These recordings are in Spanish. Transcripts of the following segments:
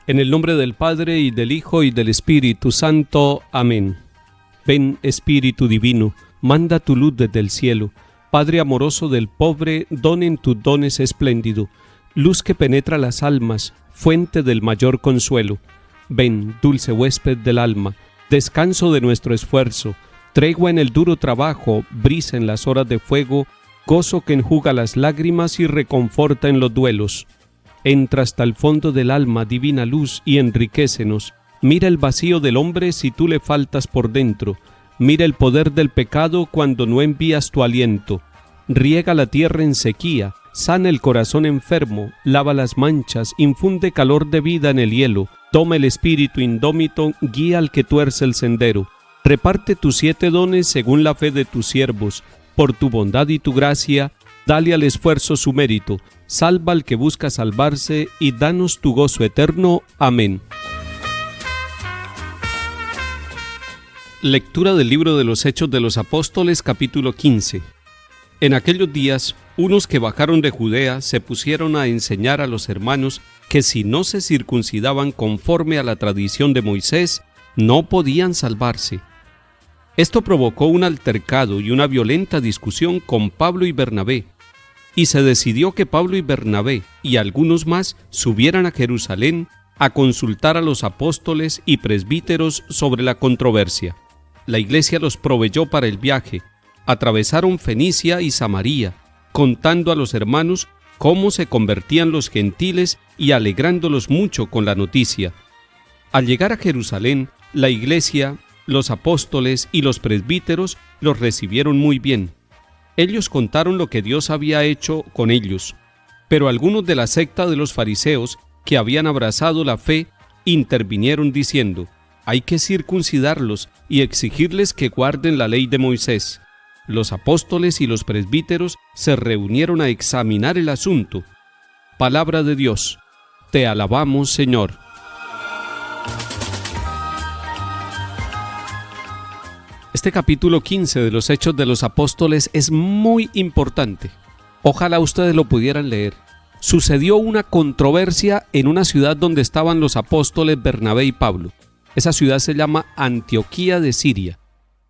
En el nombre del Padre, y del Hijo, y del Espíritu Santo. Amén. Ven, Espíritu Divino, manda tu luz desde el cielo. Padre amoroso del pobre, donen tus dones espléndido. Luz que penetra las almas, fuente del mayor consuelo. Ven, dulce huésped del alma, descanso de nuestro esfuerzo, tregua en el duro trabajo, brisa en las horas de fuego, gozo que enjuga las lágrimas y reconforta en los duelos. Entra hasta el fondo del alma, divina luz, y enriquécenos. Mira el vacío del hombre si tú le faltas por dentro. Mira el poder del pecado cuando no envías tu aliento. Riega la tierra en sequía, sana el corazón enfermo, lava las manchas, infunde calor de vida en el hielo. Toma el espíritu indómito, guía al que tuerce el sendero. Reparte tus 7 dones según la fe de tus siervos. Por tu bondad y tu gracia, dale al esfuerzo su mérito. Salva al que busca salvarse y danos tu gozo eterno. Amén. Lectura del libro de los Hechos de los Apóstoles, capítulo 15. En aquellos días, unos que bajaron de Judea se pusieron a enseñar a los hermanos que si no se circuncidaban conforme a la tradición de Moisés, no podían salvarse. Esto provocó un altercado y una violenta discusión con Pablo y Bernabé, y se decidió que Pablo y Bernabé y algunos más subieran a Jerusalén a consultar a los apóstoles y presbíteros sobre la controversia. La iglesia los proveyó para el viaje. Atravesaron Fenicia y Samaria, contando a los hermanos cómo se convertían los gentiles y alegrándolos mucho con la noticia. Al llegar a Jerusalén, la iglesia, los apóstoles y los presbíteros los recibieron muy bien. Ellos contaron lo que Dios había hecho con ellos, pero algunos de la secta de los fariseos que habían abrazado la fe intervinieron diciendo: hay que circuncidarlos y exigirles que guarden la ley de Moisés. Los apóstoles y los presbíteros se reunieron a examinar el asunto. Palabra de Dios. Te alabamos, Señor. Este capítulo 15 de los Hechos de los Apóstoles es muy importante. Ojalá ustedes lo pudieran leer. Sucedió una controversia en una ciudad donde estaban los apóstoles Bernabé y Pablo. Esa ciudad se llama Antioquía de Siria.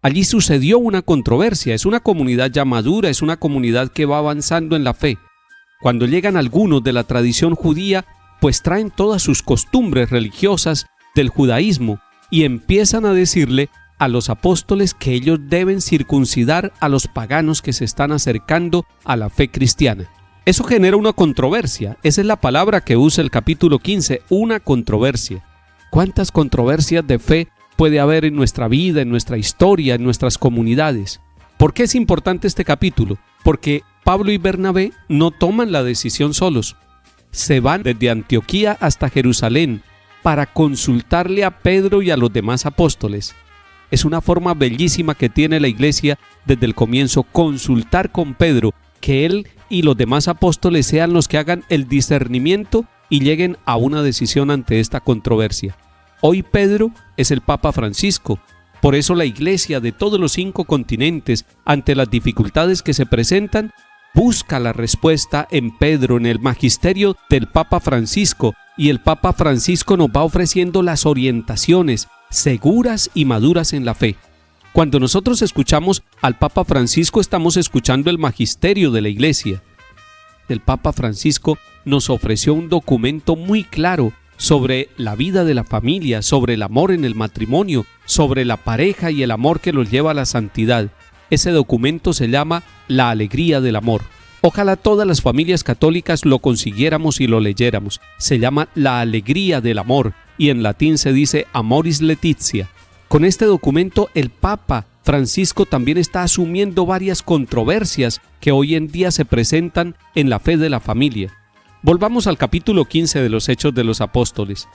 Allí sucedió una controversia. Es una comunidad ya madura, es una comunidad que va avanzando en la fe. Cuando llegan algunos de la tradición judía, pues traen todas sus costumbres religiosas del judaísmo y empiezan a decirle a los apóstoles que ellos deben circuncidar a los paganos que se están acercando a la fe cristiana. Eso genera una controversia. Esa es la palabra que usa el capítulo 15, una controversia. ¿Cuántas controversias de fe puede haber en nuestra vida, en nuestra historia, en nuestras comunidades? ¿Por qué es importante este capítulo? Porque Pablo y Bernabé no toman la decisión solos. Se van desde Antioquía hasta Jerusalén para consultarle a Pedro y a los demás apóstoles. Es una forma bellísima que tiene la iglesia desde el comienzo, consultar con Pedro, que él y los demás apóstoles sean los que hagan el discernimiento y lleguen a una decisión ante esta controversia. Hoy Pedro es el Papa Francisco. Por eso la iglesia de todos los 5 continentes, ante las dificultades que se presentan, busca la respuesta en Pedro, en el magisterio del Papa Francisco, y el Papa Francisco nos va ofreciendo las orientaciones seguras y maduras en la fe. Cuando nosotros escuchamos al Papa Francisco, estamos escuchando el magisterio de la iglesia. El Papa Francisco nos ofreció un documento muy claro sobre la vida de la familia, sobre el amor en el matrimonio, sobre la pareja y el amor que los lleva a la santidad. Ese documento se llama La Alegría del Amor. Ojalá todas las familias católicas lo consiguiéramos y lo leyéramos. Se llama La Alegría del Amor y en latín se dice Amoris Laetitia. Con este documento el Papa Francisco también está asumiendo varias controversias que hoy en día se presentan en la fe de la familia. Volvamos al capítulo 15 de los Hechos de los Apóstoles.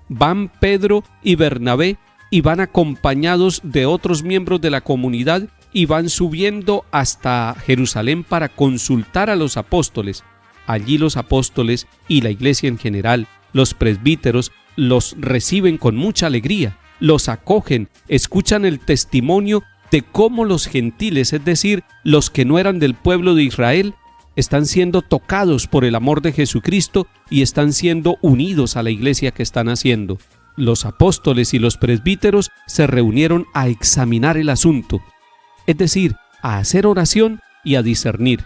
Van Pedro y Bernabé y van acompañados de otros miembros de la comunidad y van subiendo hasta Jerusalén para consultar a los apóstoles. Allí los apóstoles y la iglesia en general, los presbíteros, los reciben con mucha alegría, los acogen, escuchan el testimonio de cómo los gentiles, es decir, los que no eran del pueblo de Israel, están siendo tocados por el amor de Jesucristo y están siendo unidos a la iglesia que están haciendo. Los apóstoles y los presbíteros se reunieron a examinar el asunto, es decir, a hacer oración y a discernir.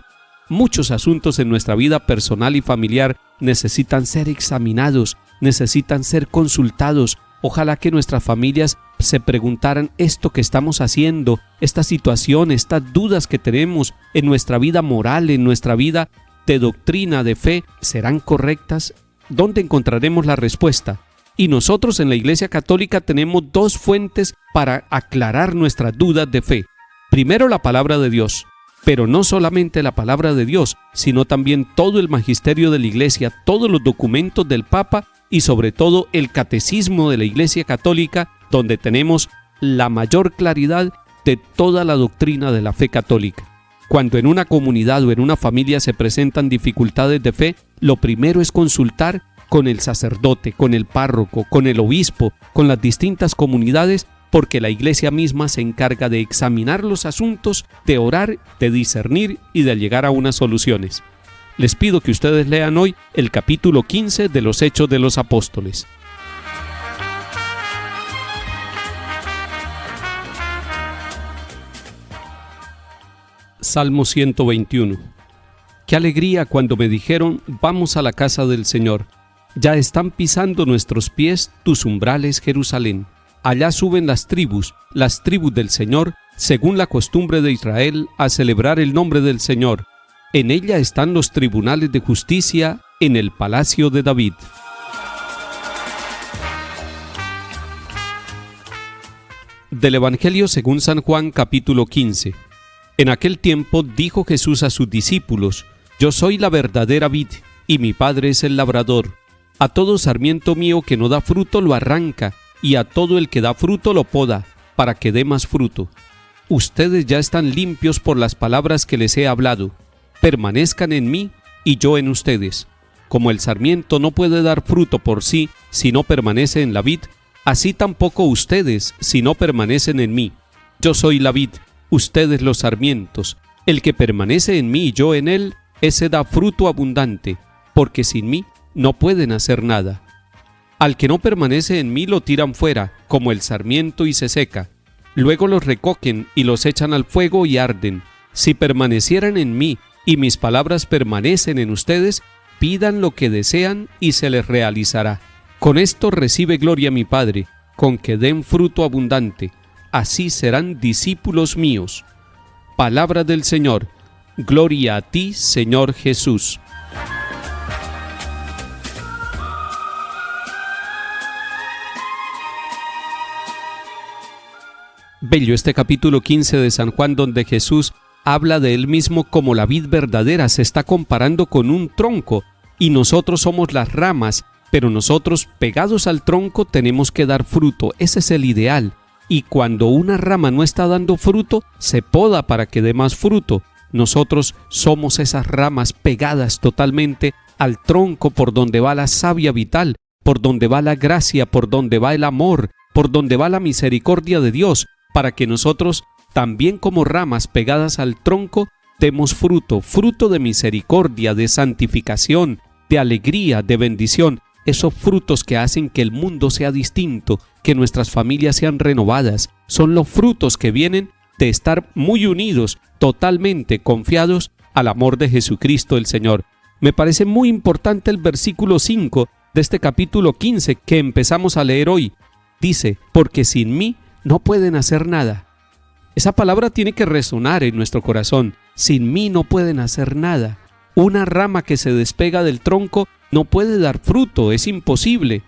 Muchos asuntos en nuestra vida personal y familiar necesitan ser examinados, necesitan ser consultados. Ojalá que nuestras familias se preguntaran esto que estamos haciendo, esta situación, estas dudas que tenemos en nuestra vida moral, en nuestra vida de doctrina, de fe, ¿serán correctas? ¿Dónde encontraremos la respuesta? Y nosotros en la Iglesia Católica tenemos dos fuentes para aclarar nuestras dudas de fe. Primero, la palabra de Dios, pero no solamente la palabra de Dios, sino también todo el magisterio de la Iglesia, todos los documentos del Papa y sobre todo el catecismo de la Iglesia Católica, donde tenemos la mayor claridad de toda la doctrina de la fe católica. Cuando en una comunidad o en una familia se presentan dificultades de fe, lo primero es consultar con el sacerdote, con el párroco, con el obispo, con las distintas comunidades, porque la Iglesia misma se encarga de examinar los asuntos, de orar, de discernir y de llegar a unas soluciones. Les pido que ustedes lean hoy el capítulo 15 de los Hechos de los Apóstoles. Salmo 121. Qué alegría cuando me dijeron, vamos a la casa del Señor. Ya están pisando nuestros pies tus umbrales, Jerusalén. Allá suben las tribus del Señor, según la costumbre de Israel, a celebrar el nombre del Señor. En ella están los tribunales de justicia en el palacio de David. Del Evangelio según San Juan, capítulo 15. En aquel tiempo dijo Jesús a sus discípulos: Yo soy la verdadera vid, y mi Padre es el labrador. A todo sarmiento mío que no da fruto lo arranca, y a todo el que da fruto lo poda, para que dé más fruto. Ustedes ya están limpios por las palabras que les he hablado. Permanezcan en mí, y yo en ustedes. Como el sarmiento no puede dar fruto por sí si no permanece en la vid, así tampoco ustedes si no permanecen en mí. Yo soy la vid, ustedes los sarmientos. El que permanece en mí y yo en él, ese da fruto abundante, porque sin mí no pueden hacer nada. Al que no permanece en mí lo tiran fuera, como el sarmiento, y se seca. Luego los recogen y los echan al fuego y arden. Si permanecieran en mí y mis palabras permanecen en ustedes, pidan lo que desean y se les realizará. Con esto recibe gloria mi Padre, con que den fruto abundante. Así serán discípulos míos. Palabra del Señor. Gloria a ti, Señor Jesús. Bello este capítulo 15 de San Juan, donde Jesús habla de él mismo como la vid verdadera. Se está comparando con un tronco y nosotros somos las ramas, pero nosotros pegados al tronco tenemos que dar fruto. Ese es el ideal. Y cuando una rama no está dando fruto, se poda para que dé más fruto. Nosotros somos esas ramas pegadas totalmente al tronco por donde va la savia vital, por donde va la gracia, por donde va el amor, por donde va la misericordia de Dios, para que nosotros, también como ramas pegadas al tronco, demos fruto, fruto de misericordia, de santificación, de alegría, de bendición, esos frutos que hacen que el mundo sea distinto, que nuestras familias sean renovadas. Son los frutos que vienen de estar muy unidos, totalmente confiados al amor de Jesucristo el Señor. Me parece muy importante el versículo 5 de este capítulo 15 que empezamos a leer hoy. Dice, porque sin mí no pueden hacer nada. Esa palabra tiene que resonar en nuestro corazón. Sin mí no pueden hacer nada. Una rama que se despega del tronco no puede dar fruto, es imposible.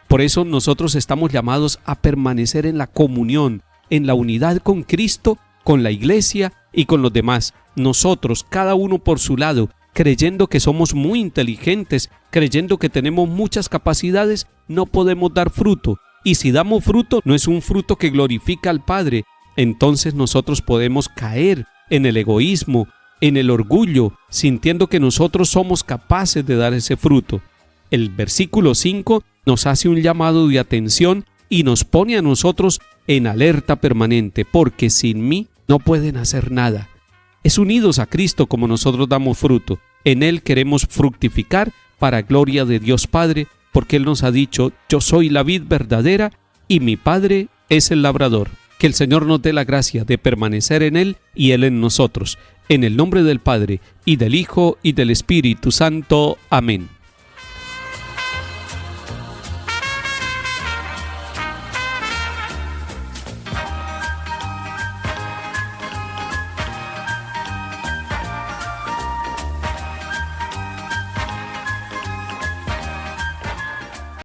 Por eso nosotros estamos llamados a permanecer en la comunión, en la unidad con Cristo, con la Iglesia y con los demás. Nosotros, cada uno por su lado, creyendo que somos muy inteligentes, creyendo que tenemos muchas capacidades, no podemos dar fruto. Y si damos fruto, no es un fruto que glorifica al Padre. Entonces nosotros podemos caer en el egoísmo, en el orgullo, sintiendo que nosotros somos capaces de dar ese fruto. El versículo 5 nos hace un llamado de atención y nos pone a nosotros en alerta permanente, porque sin mí no pueden hacer nada. Es unidos a Cristo como nosotros damos fruto. En Él queremos fructificar para gloria de Dios Padre, porque Él nos ha dicho: yo soy la vid verdadera y mi Padre es el labrador. Que el Señor nos dé la gracia de permanecer en Él y Él en nosotros. En el nombre del Padre, y del Hijo, y del Espíritu Santo. Amén.